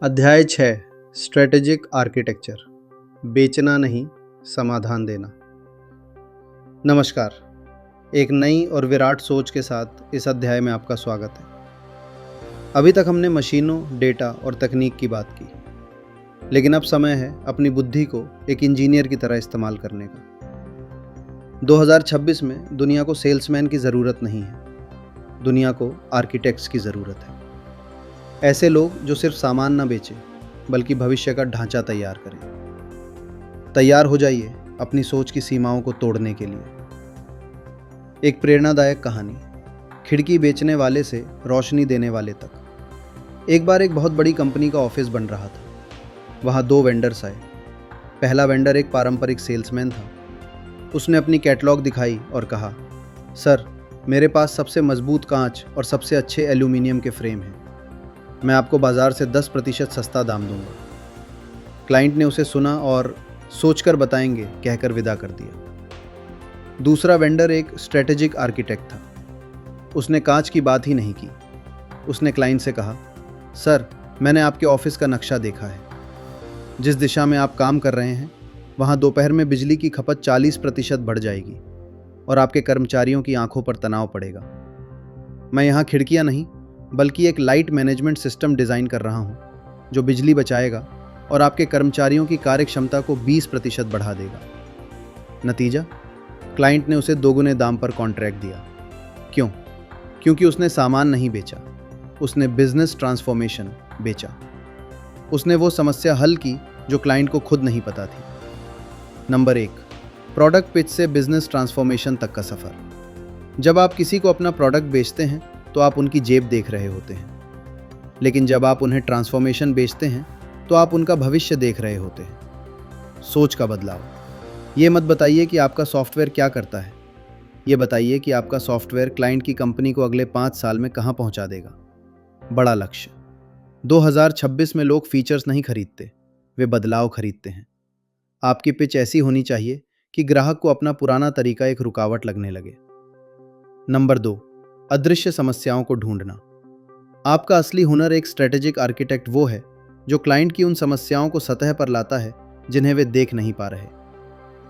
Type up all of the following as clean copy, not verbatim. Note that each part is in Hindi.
अध्याय 6 स्ट्रेटेजिक आर्किटेक्चर। बेचना नहीं, समाधान देना। नमस्कार। एक नई और विराट सोच के साथ इस अध्याय में आपका स्वागत है। अभी तक हमने मशीनों, डेटा और तकनीक की बात की, लेकिन अब समय है अपनी बुद्धि को एक इंजीनियर की तरह इस्तेमाल करने का। 2026 में दुनिया को सेल्समैन की ज़रूरत नहीं है, दुनिया को आर्किटेक्ट्स की ज़रूरत है। ऐसे लोग जो सिर्फ सामान ना बेचें, बल्कि भविष्य का ढांचा तैयार करें। तैयार हो जाइए अपनी सोच की सीमाओं को तोड़ने के लिए। एक प्रेरणादायक कहानी, खिड़की बेचने वाले से रोशनी देने वाले तक। एक बार एक बहुत बड़ी कंपनी का ऑफिस बन रहा था। वहाँ 2 वेंडर्स आए। पहला वेंडर एक पारंपरिक सेल्समैन था। उसने अपनी कैटलॉग दिखाई और कहा, सर, मेरे पास सबसे मजबूत कांच और सबसे अच्छे एल्यूमिनियम के फ्रेम हैं। मैं आपको बाज़ार से 10% सस्ता दाम दूंगा। क्लाइंट ने उसे सुना और सोचकर बताएंगे कहकर विदा कर दिया। दूसरा वेंडर एक स्ट्रेटेजिक आर्किटेक्ट था। उसने कांच की बात ही नहीं की। उसने क्लाइंट से कहा, सर, मैंने आपके ऑफिस का नक्शा देखा है। जिस दिशा में आप काम कर रहे हैं, वहाँ दोपहर में बिजली की खपत 40% बढ़ जाएगी और आपके कर्मचारियों की आंखों पर तनाव पड़ेगा। मैं यहाँ खिड़कियाँ नहीं, बल्कि एक लाइट मैनेजमेंट सिस्टम डिज़ाइन कर रहा हूँ जो बिजली बचाएगा और आपके कर्मचारियों की कार्यक्षमता को 20% बढ़ा देगा। नतीजा, क्लाइंट ने उसे दोगुने दाम पर कॉन्ट्रैक्ट दिया। क्यों? क्योंकि उसने सामान नहीं बेचा, उसने बिजनेस ट्रांसफॉर्मेशन बेचा। उसने वो समस्या हल की जो क्लाइंट को खुद नहीं पता थी। नंबर 1, प्रोडक्ट पिच से बिजनेस ट्रांसफॉर्मेशन तक का सफ़र। जब आप किसी को अपना प्रोडक्ट बेचते हैं तो आप उनकी जेब देख रहे होते हैं, लेकिन जब आप उन्हें ट्रांसफॉर्मेशन बेचते हैं तो आप उनका भविष्य देख रहे होते हैं। सोच का बदलाव। ये मत बताइए कि आपका सॉफ्टवेयर क्या करता है, ये बताइए कि आपका सॉफ्टवेयर क्लाइंट की कंपनी को अगले 5 साल में कहाँ पहुँचा देगा। बड़ा लक्ष्य। 2026 में लोग फीचर्स नहीं खरीदते, वे बदलाव खरीदते हैं। आपकी पिच ऐसी होनी चाहिए कि ग्राहक को अपना पुराना तरीका एक रुकावट लगने लगे। नंबर 2, अदृश्य समस्याओं को ढूंढना। आपका असली हुनर एक स्ट्रेटेजिक आर्किटेक्ट वो है जो क्लाइंट की उन समस्याओं को सतह पर लाता है जिन्हें वे देख नहीं पा रहे।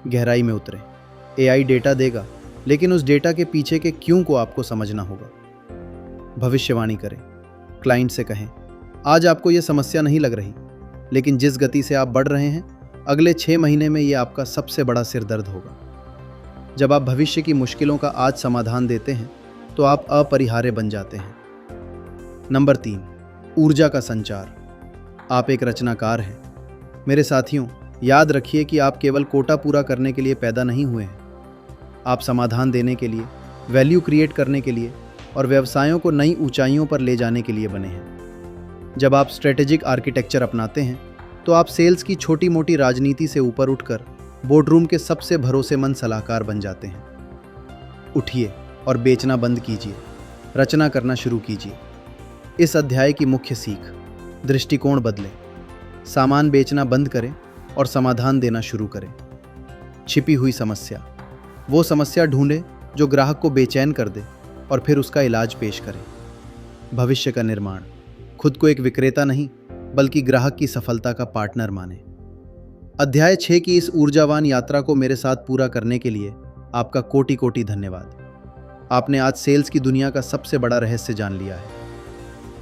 गहराई में उतरें। एआई डेटा देगा, लेकिन उस डेटा के पीछे के क्यों को आपको समझना होगा। भविष्यवाणी करें। क्लाइंट से कहें, आज आपको यह समस्या नहीं लग रही, लेकिन जिस गति से आप बढ़ रहे हैं, अगले 6 महीने में यह आपका सबसे बड़ा सिरदर्द होगा। जब आप भविष्य की मुश्किलों का आज समाधान देते हैं तो आप अपरिहार्य बन जाते हैं। नंबर 3, ऊर्जा का संचार। आप एक रचनाकार हैं। मेरे साथियों, याद रखिए कि आप केवल कोटा पूरा करने के लिए पैदा नहीं हुए हैं। आप समाधान देने के लिए, वैल्यू क्रिएट करने के लिए और व्यवसायों को नई ऊंचाइयों पर ले जाने के लिए बने हैं। जब आप स्ट्रेटेजिक आर्किटेक्चर अपनाते हैं तो आप सेल्स की छोटी मोटी राजनीति से ऊपर उठकर बोर्डरूम के सबसे भरोसेमंद सलाहकार बन जाते हैं। उठिए और बेचना बंद कीजिए, रचना करना शुरू कीजिए। इस अध्याय की मुख्य सीख, दृष्टिकोण बदलें। सामान बेचना बंद करें और समाधान देना शुरू करें। छिपी हुई समस्या। वो समस्या ढूंढें जो ग्राहक को बेचैन कर दे और फिर उसका इलाज पेश करें। भविष्य का निर्माण। खुद को एक विक्रेता नहीं, बल्कि ग्राहक की सफलता का पार्टनर माने। अध्याय 6 की इस ऊर्जावान यात्रा को मेरे साथ पूरा करने के लिए आपका कोटि कोटि धन्यवाद। आपने आज सेल्स की दुनिया का सबसे बड़ा रहस्य जान लिया है।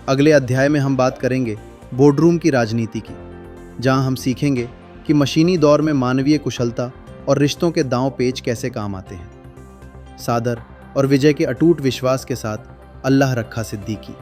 अगले अध्याय में हम बात करेंगे बोर्डरूम की राजनीति की, जहां हम सीखेंगे कि मशीनी दौर में मानवीय कुशलता और रिश्तों के दांव पेच कैसे काम आते हैं। सादर और विजय के अटूट विश्वास के साथ, अल्लाह रखा सिद्दीकी।